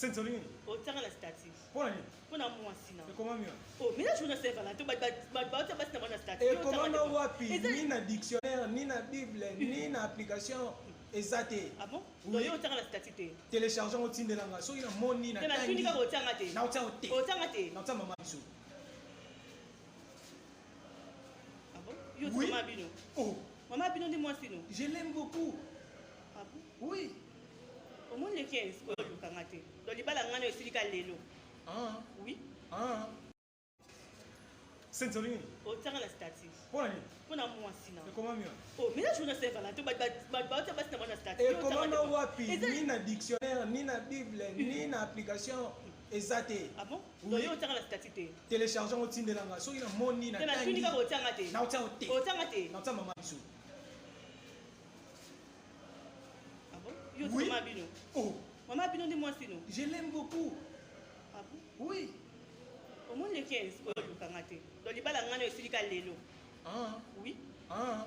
Sensoline. Oh, tiens la stative. Pour la Pour la moi sinon. Et comment mieux? Oh, mais là je ne sais pas là. Tu vas la stative. Et comment na wapi? Ni na dictionnaire, ni na Bible, ni na application exacte. Ah bon? Donc yo tiens la stative. Téléchargeons au tin de la so il a moni na tangi. Na tunika ko tiens ngate. Na tiens ote. Oh, tiens ngate. Na tiens maman biso. Ah bon? Yo oui. Maman Bino. Oh. Maman Bino dis moi sinon. Je l'aime beaucoup. Ah bon? Oui. Au moins le 15 ko lukangate. Donc li bala ngane osilika lelo. Ah. Oui. Ah. Sensoline. Oh, tiens la stative. Pour la Pour la moi sinon. Et comment mieux? Oh, mais là je ne sais pas là. Tu vas la stative. Et comment na wapi? Ni na dictionnaire, ni na Bible, ni na application exacte. Ah bon? Donc yo tiens la stative. Téléchargeons au tin de la so il a moni na Na tangi. tunika ko tiens ngate. Na tiens ote. Oh, tiens ngate. Na tiens maman biso. Ah bon? Yo oui. Maman Bino. Oh. Maman Bino dis moi sinon. Je l'aime beaucoup. Ah bon? Oui. Au moins le 15 ko lukangate. Donc li bala ngane osilika lelo. Ah. Oui. Ah.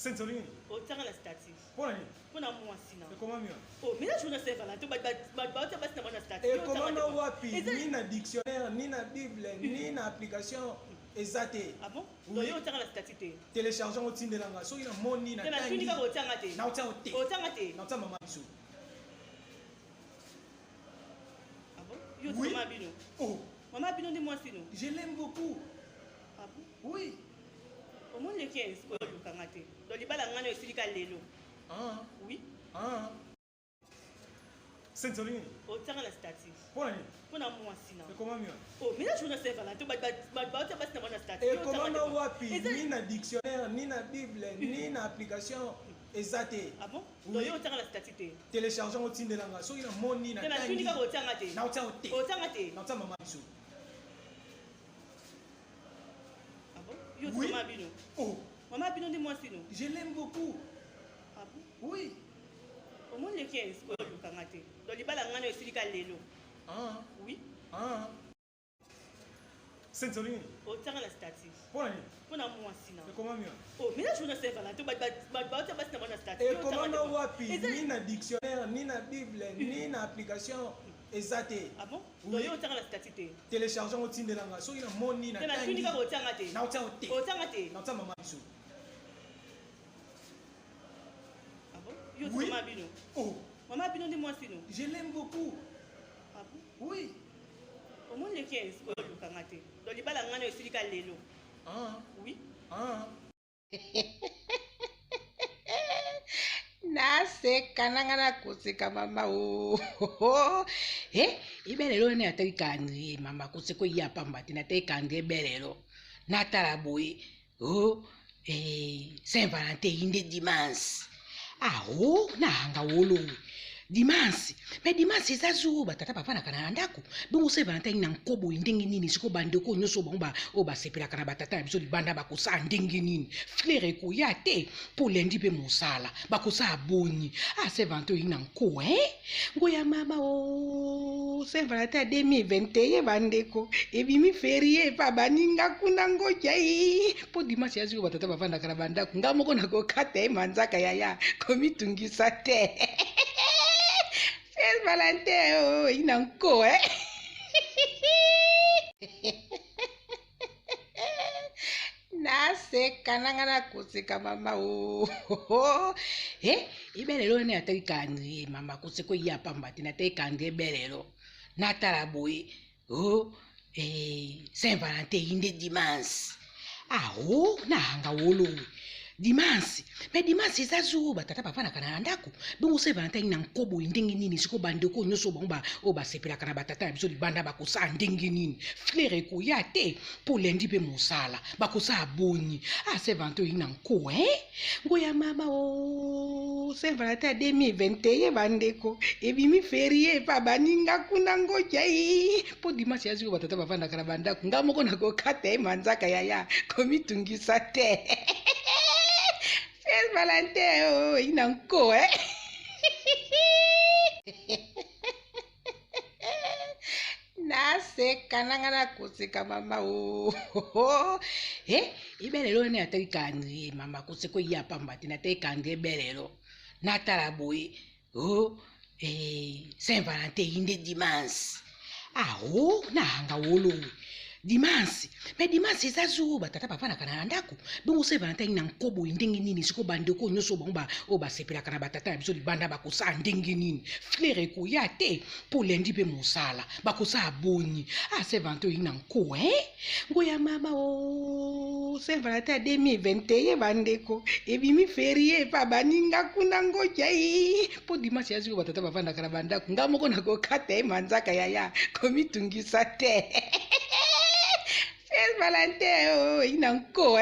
Sensoline. Oh, tiens la stative. Pour la Pour la moi sinon. Et comment mieux? Oh, mais là je ne sais pas là. Tu vas la stative. Et comment na wapi? Ni na dictionnaire, ni na Bible, ni na application exacte. Ah bon? Donc yo tiens la stative. Téléchargeons au tin de la so il a moni na Na tangi. tunika ko tiens ngate. Na tiens ote. Oh, tiens ngate. Na tiens maman biso. Ah bon? Yo oui. Maman Bino. Oh. Maman Bino dis moi sinon. Je l'aime beaucoup. Ah bon? Oui. Au moins le 15 ko lukangate. Donc li bala ngane osilika lelo. Ah. Oui. Ah. Sensoline. Oh, tiens la stative. Pour la Pour la moi sinon. Et comment mieux? Oh, mais là je ne sais pas là. Tu vas la stative. Et comment na wapi? Ni na dictionnaire, ni na Bible, ni na application exacte. Ah bon? Donc yo tiens la stative. Téléchargeons au tin de la so il a moni na Na tangi. tunika ko tiens ngate. Na tiens ote. Oh, tiens ngate. Na tiens maman biso. Ah bon? Yo oui. Maman Bino. Oh. Maman Bino dis moi sinon. Je l'aime beaucoup. Ah bon? Oui. Au moins le 15 ko lukangate. Donc li bala ngane osilika lelo. Ah. Oui. Ah. Sensoline. Oh, tiens la stative. Pour la Pour la moi sinon. Et comment mieux? Oh, mais là je ne sais pas là. Tu vas la stative. Et comment na wapi? Ni na dictionnaire, ni na Bible, ni na application exacte. Ah bon? Donc yo tiens la stative. Téléchargeons au tin de la so il a moni na Na tangi. tunika ko tiens ngate. Na tiens ote. Oh, tiens ngate. Na tiens maman biso. Ah bon? Yo oui. Maman Bino. Oh. Maman Bino dis moi sinon. Je l'aime beaucoup. Ah bon? Oui. Au moins le 15 ko lukangate. Donc li bala ngane osilika lelo. Ah. Oui. Ah. Naseka nangana kuseka mama o ibelelo ne atakandi mama kuseko ya pamba tina tekandi belelo natala boy Saint Valentin inde dimanche nanga wolo dimanche mais dimanche ezazuba tata bafana kana ndako bongo Saint Valentin na nkobo ndenge nini siko bandeko nyoso bomba basepela kana batata na biso libanda bakosa ndenge nini frère ko ya te pour lundi pe mosala bakosa aboni Saint Valentin na nko ngoya mama Saint Valentin 2021 bandeko ebimi ferie pa baninga kuna ngoja po dimanche yazuba batata bafana kana bandako ngamoko na kokata manzaka yaya komitungisa te Saint Valentin ina nko naseka nangana kuseka mama ibelelo ne atakandi mama kuseko ya pamba tina tekandi belelo natala boy Saint Valentin inde dimanche nanga wolo dimanche mais dimanche ezazuba tata bafana kana ndako bongo Saint Valentin na nkobo ndenge nini siko bandeko nyoso bomba basepela kana batata na biso libanda bakosa ndenge nini frère ko ya te pour lundi pe mosala bakosa aboni Saint Valentin na nko ngoya mama Saint Valentin 2021 bandeko ebimi ferie pa baninga kuna ngoja po dimanche yazuba batata bafana kana bandako ngamoko na kokata manzaka yaya komitungisa te Saint Valentin ina nko naseka nangana kuseka mama ibelelo ne atakandi mama kuseko ya pamba tina tekandi belelo natala boy Saint Valentin inde dimanche. Aho nahanga wolowe. Dimanche. Mais dimanche ezazu batata papa na kana ndako. Bongo Saint Valentin na nkobo ndenge nini siko bandeko nyoso ba oba sepela kana batata biso libanda bakosa ndenge nini. Frère ko ya te po lendi pe mosala. Bakosa aboni. Saint Valentin na nko Ngoya mama Saint Valentin 2021 bandeko. Ebimi férié pa baninga kuna ngoja po dimanche yazu batata papa na kana bandako. Ngamoko na ko kate manzaka yaya komitungisa te. Saint Valentin ina nko